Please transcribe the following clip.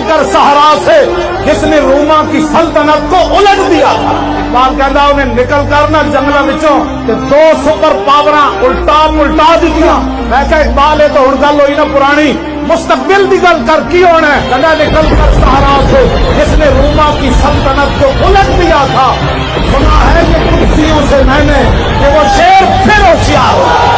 निकलकर सहरा से जिसने रोमा की सल्तनत को उलट दिया था। इकबाल कहता उन्हें निकल कर ना जंगलों विचों ते 2 सुपर पावर उल्टा दितियां। मैं क्या इकबाल है तो हुण गल होई ना पुरानी, मुस्तकबिल की गल कर की होना है। कहना निकल कर सहरा से जिसने रोमा की सल्तनत को उलट दिया था। सुना है कि कुर्सियों से मैंने कि वो शेर फिर होशियार हो।